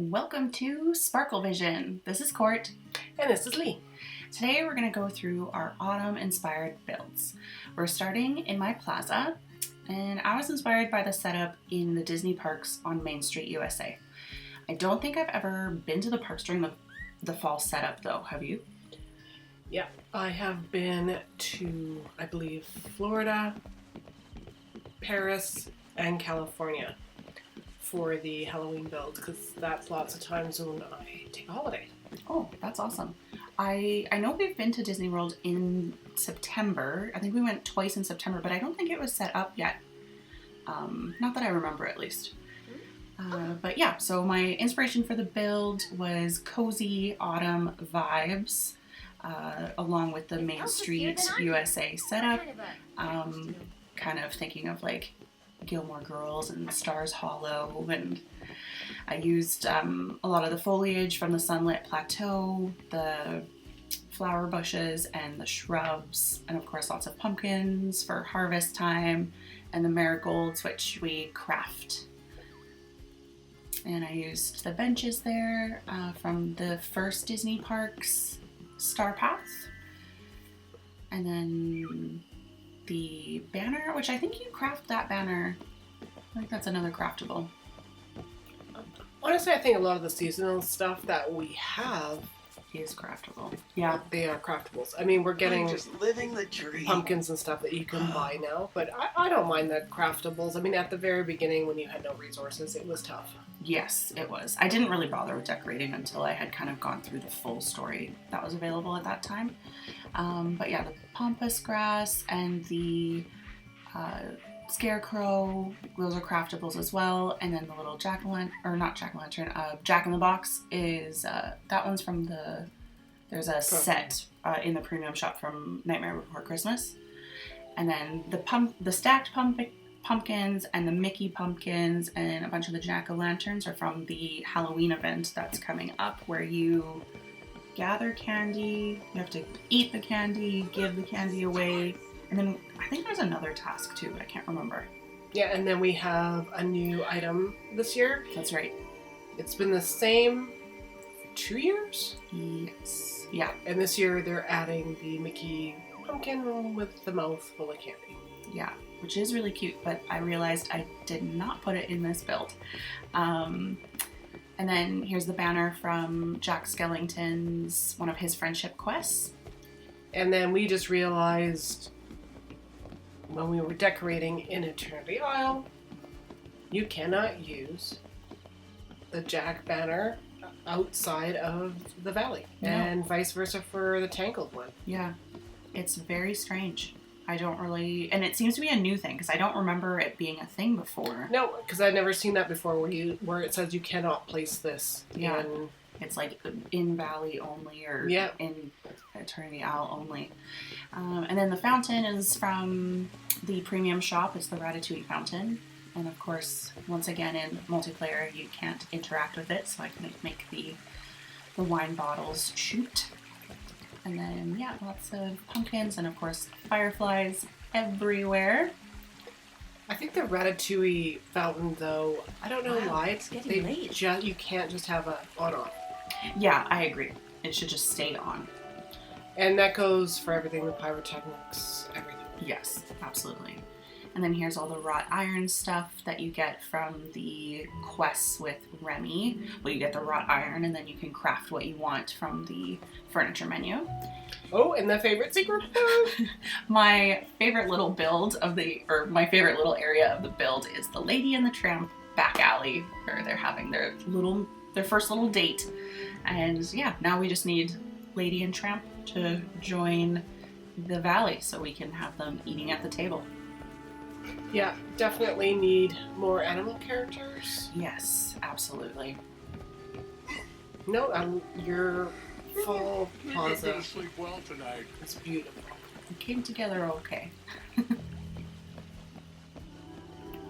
Welcome to Sparkle Vision. This is Court. And this is Lee. Today we're going to go through our autumn-inspired builds. We're starting in my Plaza, and I was inspired by the setup in the Disney parks on Main Street, USA. I don't think I've ever been to the parks during the fall setup though, have you? Yeah, I have been to, I believe, Florida, Paris, and California for the Halloween build, because that's lots of times when I take a holiday. Oh, that's awesome. I know we've been to Disney World in September. I think we went twice in September, but I don't think it was set up yet. Not that I remember, at least. But yeah, so my inspiration for the build was cozy autumn vibes, along with the Main Street USA setup. Kind of thinking of like Gilmore Girls and Stars Hollow, and I used a lot of the foliage from the sunlit plateau, the flower bushes and the shrubs, and of course lots of pumpkins for harvest time, and the marigolds, which we craft. And I used the benches there from the first Disney Parks Star Path, and then the banner, which I think you craft that banner. I think that's another craftable. Honestly, I think a lot of the seasonal stuff that we have Is craftable. Yeah. they are craftables. I mean, we're getting just living the dream. pumpkins and stuff that you can buy now, but I don't mind the craftables. I mean, at the very beginning when you had no resources, it was tough. Yes, it was. I didn't really bother with decorating until I had kind of gone through the full story that was available at that time. But yeah, the pampas grass and the scarecrow, those are craftables as well. And then the little Jack in the Box is, that one's from there's a set in the premium shop from Nightmare Before Christmas. And then the stacked pumpkins and the Mickey pumpkins and a bunch of the jack-o'-lanterns are from the Halloween event that's coming up, where you gather candy, you have to eat the candy, give the candy away, and then I think there's another task too, but I can't remember. Yeah, and then we have a new item this year. That's right. It's been the same for 2 years? Yes. Yeah. And this year they're adding the Mickey pumpkin with the mouth full of candy. Yeah, which is really cute, but I realized I did not put it in this build. And then here's the banner from Jack Skellington's, one of his friendship quests. And then we just realized when we were decorating in Eternity Isle, you cannot use the Jack banner outside of the valley. No. And vice versa for the Tangled one. Yeah, it's very strange. I don't really, and it seems to be a new thing because I don't remember it being a thing before. No, because I've never seen that before where it says you cannot place this Yeah. in... It's like in Valley only, or Yeah. in Eternity Isle only. And then the fountain is from the premium shop. It's the Ratatouille fountain. And of course, once again, in multiplayer, you can't interact with it, so I can make the wine bottles shoot. And then, yeah, lots of pumpkins and, of course, fireflies everywhere. I think the Ratatouille fountain, though, I don't know why. It's getting late. You can't just have a on-off. Yeah, I agree. It should just stay on. And that goes for everything, the pyrotechnics, everything. Yes, absolutely. And then here's all the wrought iron stuff that you get from the quests with Remy. Well, you get the wrought iron, and then you can craft what you want from the furniture menu. Oh, and the favorite secret? My favorite little my favorite little area of the build is the Lady and the Tramp back alley, where they're having their first little date. And yeah, now we just need Lady and Tramp to join the valley so we can have them eating at the table. Yeah, definitely need more animal characters. Yes, absolutely. No, your fall Plaza You're gonna sleep well tonight. is beautiful. We came together okay.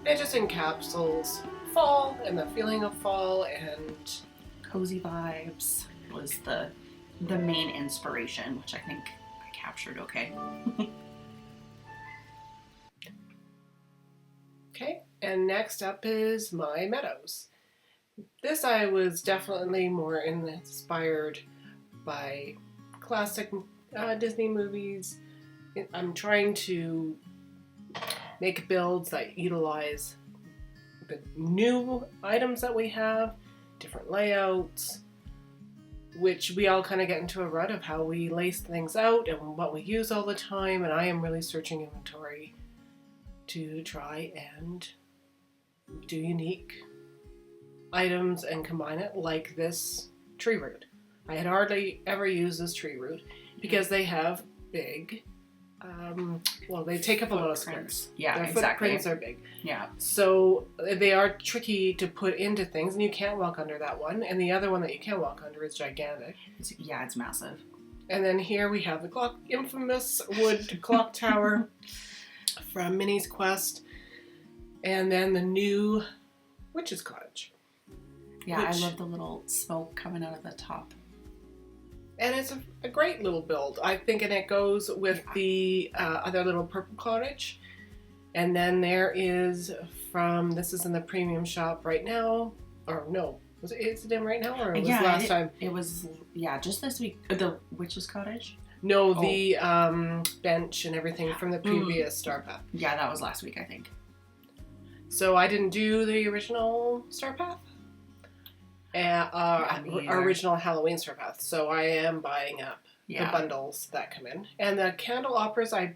It just encapsulates fall and the feeling of fall, and Cozy vibes was the main inspiration, which I think I captured okay. okay. And next up is my Meadows. This I was definitely more inspired by classic Disney movies. I'm trying to make builds that utilize the new items that we have, different layouts, which we all kind of get into a rut of how we lace things out and what we use all the time, and I am really searching inventory to try and do unique items and combine it, like this tree root. I had hardly ever used this tree root because they have big, they take up a lot of space. Yeah, Their exactly. footprints are big. Yeah. So they are tricky to put into things, and you can't walk under that one. And the other one that you can walk under is gigantic. It's massive. And then here we have the infamous wood clock tower from Minnie's Quest, and then the new Witch's Cottage. Yeah, I love the little smoke coming out of the top. And it's a great little build, I think, and it goes with the other little purple cottage. And then there is this is in the premium shop right now, or no, is it in right now, or it was last time? It was, just this week. The Witch's Cottage? No, the bench and everything from the previous Star Path. Yeah, that was last week, I think. So I didn't do the original Star Path. Our original Halloween Star Path. So I am buying up the bundles that come in. And the candle operas, I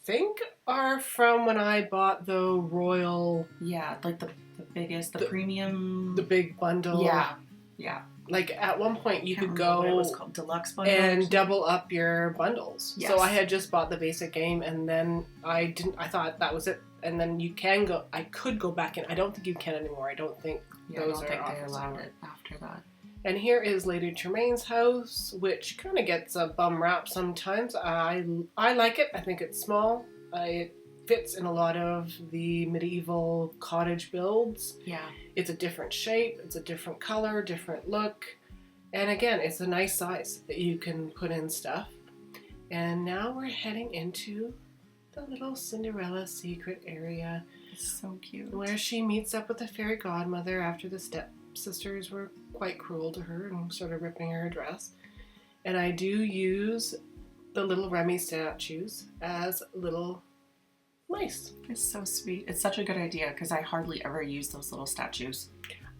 think, are from when I bought the Royal... Yeah, like the biggest, the premium... The big bundle. Yeah. Like, at one point, you could go... What it was called, deluxe bundles? And double up your bundles. Yes. So I had just bought the basic game, and then I thought that was it. And then I could go back in. I don't think you can anymore. I don't think those they are allowed it after that. And here is Lady Tremaine's house, which kind of gets a bum rap sometimes. I like it. I think it's small. It fits in a lot of the medieval cottage builds. Yeah. It's a different shape. It's a different color, different look. And again, it's a nice size that you can put in stuff. And now we're heading into the little Cinderella secret area. It's so cute. Where she meets up with the fairy godmother after the stepsisters were quite cruel to her and sort of ripping her dress. And I do use the little Remy statues as little mice. It's so sweet. It's such a good idea because I hardly ever use those little statues.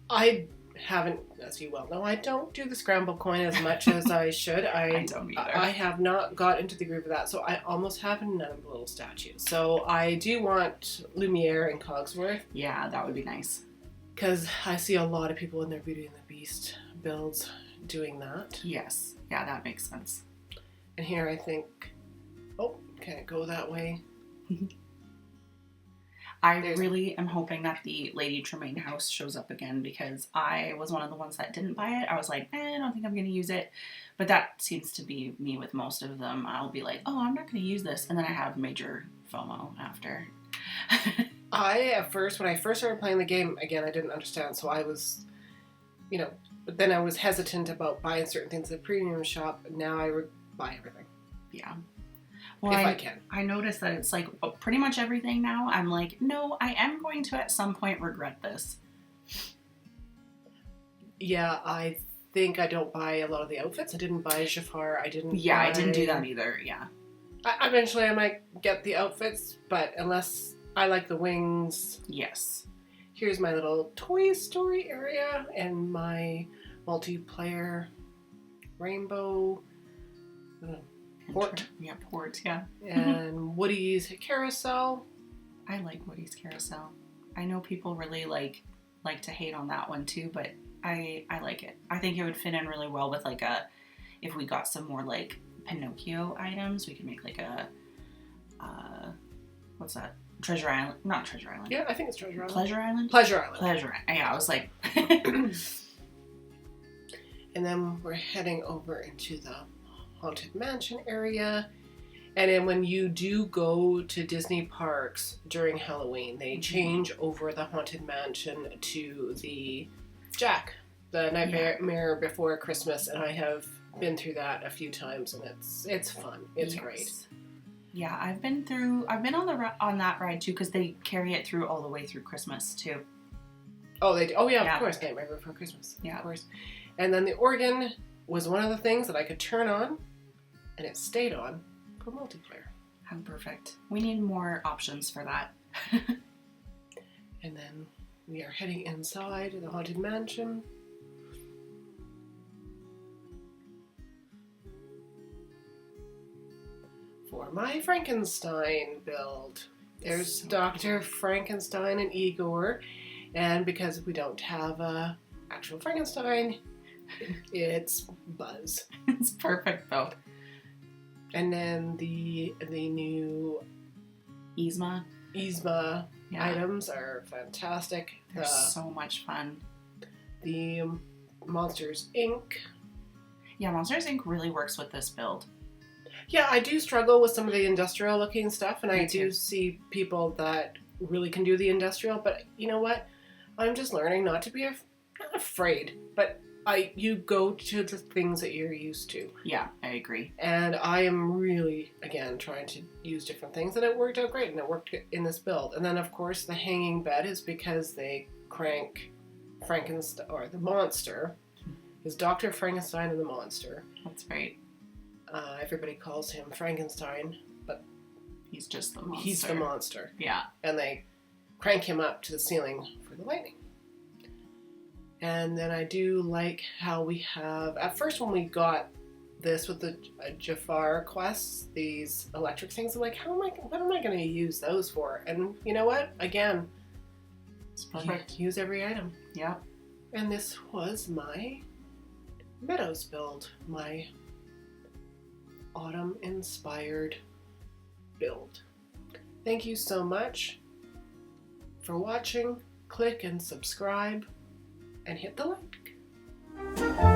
I haven't, as you well know, I don't do the scramble coin as much as I should. I don't either. I have not got into the groove of that, so I almost have none of the little statues. So I do want Lumiere and Cogsworth. Yeah, that would be nice. Because I see a lot of people in their Beauty and the Beast builds doing that. Yes. Yeah, that makes sense. And here I think, can it go that way? I really am hoping that the Lady Tremaine house shows up again because I was one of the ones that didn't buy it. I was like, I don't think I'm going to use it. But that seems to be me with most of them. I'll be like, I'm not going to use this. And then I have major FOMO after. When I first started playing the game, again, I didn't understand. So I was, but then I was hesitant about buying certain things at the premium shop. Now I buy everything. Yeah. Well, if I can. I noticed that it's like pretty much everything now. I'm like, no, I am going to at some point regret this. Yeah, I think I don't buy a lot of the outfits. I didn't buy Jafar. I didn't do that either, yeah. Eventually I might get the outfits, but unless I like the wings. Yes. Here's my little Toy Story area and my multiplayer rainbow port. Yeah, port, yeah. And Woody's carousel. I like Woody's carousel. I know people really like to hate on that one too, but I like it. I think it would fit in really well with if we got some more like Pinocchio items, we could make like a what's that? Treasure Island? Not Treasure Island. Yeah, I think it's Treasure Island. Pleasure Island? Pleasure Island. Pleasure Island. Yeah, I was like. And then we're heading over into the Haunted Mansion area. And then when you do go to Disney parks during Halloween, they change over the Haunted Mansion to the Jack, the Nightmare Before Christmas, and I have been through that a few times, and it's fun. It's great. Yeah, I've been on that ride too because they carry it through all the way through Christmas too. Oh, they do. Oh, yeah, Yeah. of course. Nightmare Before Christmas. Yeah. Of course. And then the organ was one of the things that I could turn on, and it stayed on for multiplayer. How perfect. We need more options for that. And then we are heading inside the Haunted Mansion. For my Frankenstein build. There's So Dr. cute. Frankenstein and Igor. And because we don't have a actual Frankenstein, it's Buzz. It's perfect though. And then the new Yzma. Yzma Yeah. items are fantastic. They're so much fun. The Monsters Inc. Yeah, Monsters Inc. really works with this build. Yeah, I do struggle with some of the industrial looking stuff, and I Me too. do see people that really can do the industrial, but you know what? I'm just learning not to be not afraid, but you go to the things that you're used to. Yeah, I agree. And I am really, again, trying to use different things, and it worked out great, and it worked in this build. And then, of course, the hanging bed is because they crank Frankenstein, or the monster, is Dr. Frankenstein and the monster. That's right. Everybody calls him Frankenstein, but He's just the monster. he's the monster. Yeah. And they crank him up to the ceiling for the lightning. And then I do like how we have, at first when we got this with the Jafar quests, these electric things, I'm like, what am I going to use those for? And you know what? Again, It's perfect. use every item. Yeah. And this was my Meadows build, my autumn-inspired build. Thank you so much for watching. Click and subscribe and hit the like.